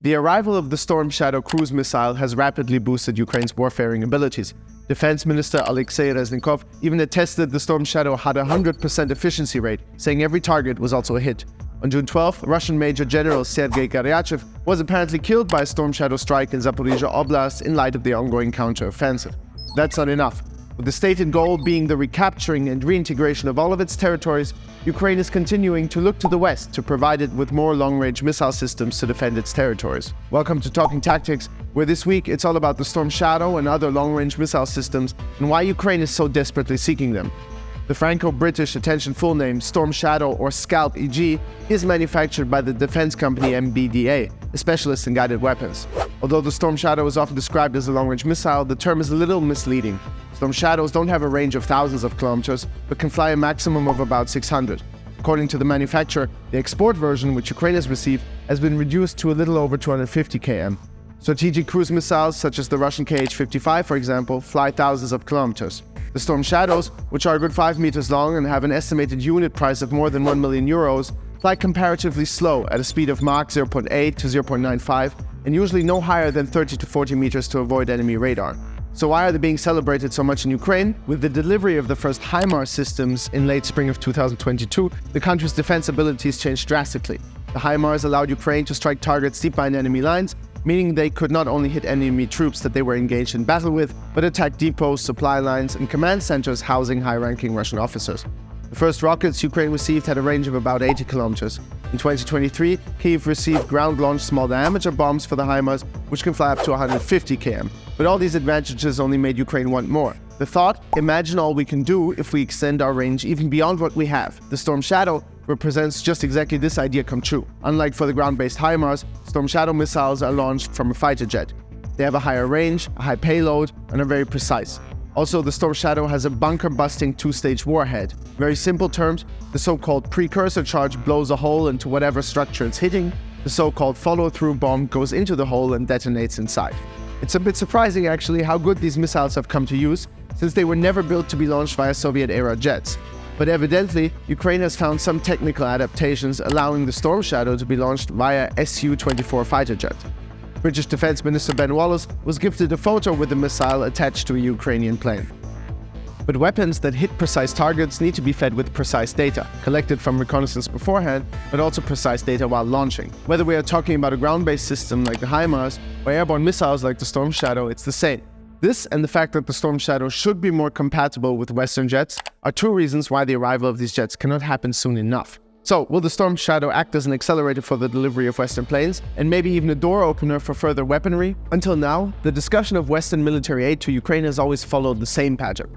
The arrival of the Storm Shadow cruise missile has rapidly boosted Ukraine's warfaring abilities. Defense Minister Oleksei Reznikov even attested the Storm Shadow had a 100% efficiency rate, saying every target was also a hit. On June 12th, Russian Major General SERGEY GORYACHEV was apparently killed by a Storm Shadow strike in Zaporizhia Oblast in light of the ongoing counter-offensive. That's not enough. With the stated goal being the recapturing and reintegration of all of its territories, Ukraine is continuing to look to the west to provide it with more long-range missile systems to defend its territories. Welcome to Talking Tactics, where this week it's all about the Storm Shadow and other long-range missile systems and why Ukraine is so desperately seeking them. The Franco-British, attention full name, Storm Shadow or SCALP EG is manufactured by the defense company MBDA, a specialist in guided weapons. Although the Storm Shadow is often described as a long-range missile, the term is a little misleading. Storm Shadows don't have a range of thousands of kilometers, but can fly a maximum of about 600. According to the manufacturer, the export version, which Ukraine has received, has been reduced to a little over 250 km. Strategic cruise missiles, such as the Russian Kh-55, for example, fly thousands of kilometers. The Storm Shadows, which are a good 5 meters long and have an estimated unit price of more than 1 million euros, fly comparatively slow at a speed of Mach 0.8 to 0.95 and usually no higher than 30 to 40 meters to avoid enemy radar. So why are they being celebrated so much in Ukraine? With the delivery of the first HIMARS systems in late spring of 2022, the country's defense abilities changed drastically. The HIMARS allowed Ukraine to strike targets deep behind enemy lines, meaning they could not only hit enemy troops that they were engaged in battle with, but attack depots, supply lines, and command centers housing high-ranking Russian officers. The first rockets Ukraine received had a range of about 80 kilometers. In 2023, Kyiv received ground-launched small-diameter bombs for the HIMARS, which can fly up to 150 km. But all these advantages only made Ukraine want more. The thought, imagine all we can do if we extend our range even beyond what we have. The Storm Shadow represents just exactly this idea come true. Unlike for the ground-based HIMARS, Storm Shadow missiles are launched from a fighter jet. They have a higher range, a high payload, and are very precise. Also, the Storm Shadow has a bunker-busting two-stage warhead. Very simple terms, the so-called precursor charge blows a hole into whatever structure it's hitting. The so-called follow-through bomb goes into the hole and detonates inside. It's a bit surprising actually how good these missiles have come to use, since they were never built to be launched via Soviet-era jets. But evidently, Ukraine has found some technical adaptations allowing the Storm Shadow to be launched via Su-24 fighter jet. British Defense Minister Ben Wallace was gifted a photo with the missile attached to a Ukrainian plane. But weapons that hit precise targets need to be fed with precise data, collected from reconnaissance beforehand, but also precise data while launching. Whether we are talking about a ground-based system like the HIMARS or airborne missiles like the Storm Shadow, it's the same. This and the fact that the Storm Shadow should be more compatible with Western jets are two reasons why the arrival of these jets cannot happen soon enough. So, will the Storm Shadow act as an accelerator for the delivery of Western planes, and maybe even a door opener for further weaponry? Until now, the discussion of Western military aid to Ukraine has always followed the same pattern.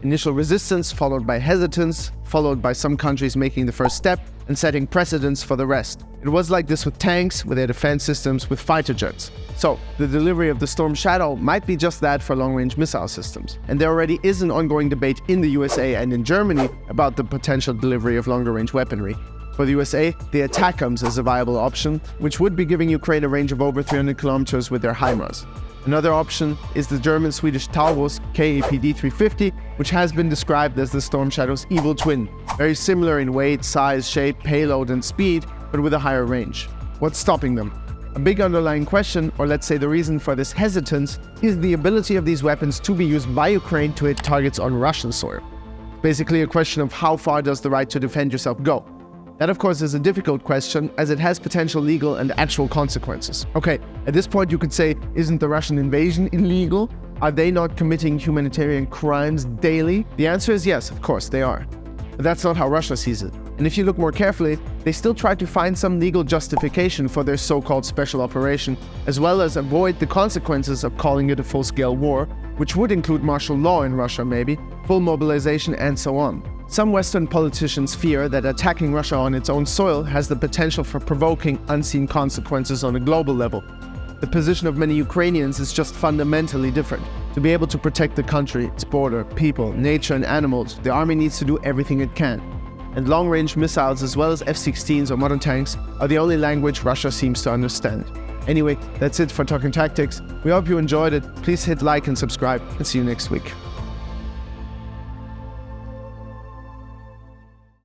Initial resistance, followed by hesitance, followed by some countries making the first step and setting precedents for the rest. It was like this with tanks, with their defense systems, with fighter jets. So, the delivery of the Storm Shadow might be just that for long-range missile systems. And there already is an ongoing debate in the USA and in Germany about the potential delivery of longer-range weaponry. For the USA, the ATACMS is a viable option, which would be giving Ukraine a range of over 300 kilometers with their HIMARS. Another option is the German-Swedish Taurus KAPD-350, which has been described as the Storm Shadow's evil twin, very similar in weight, size, shape, payload, and speed, but with a higher range. What's stopping them? A big underlying question, or let's say the reason for this hesitance, is the ability of these weapons to be used by Ukraine to hit targets on Russian soil. Basically a question of how far does the right to defend yourself go? That, of course, is a difficult question, as it has potential legal and actual consequences. Okay, at this point you could say, isn't the Russian invasion illegal? Are they not committing humanitarian crimes daily? The answer is yes, of course they are. But that's not how Russia sees it. And if you look more carefully, they still try to find some legal justification for their so-called special operation, as well as avoid the consequences of calling it a full-scale war, which would include martial law in Russia maybe, full mobilization, and so on. Some Western politicians fear that attacking Russia on its own soil has the potential for provoking unseen consequences on a global level. The position of many Ukrainians is just fundamentally different. To be able to protect the country, its border, people, nature, and animals, the army needs to do everything it can. And long-range missiles, as well as F-16s or modern tanks, are the only language Russia seems to understand. Anyway, that's it for Talking Tactics. We hope you enjoyed it. Please hit like and subscribe, and see you next week.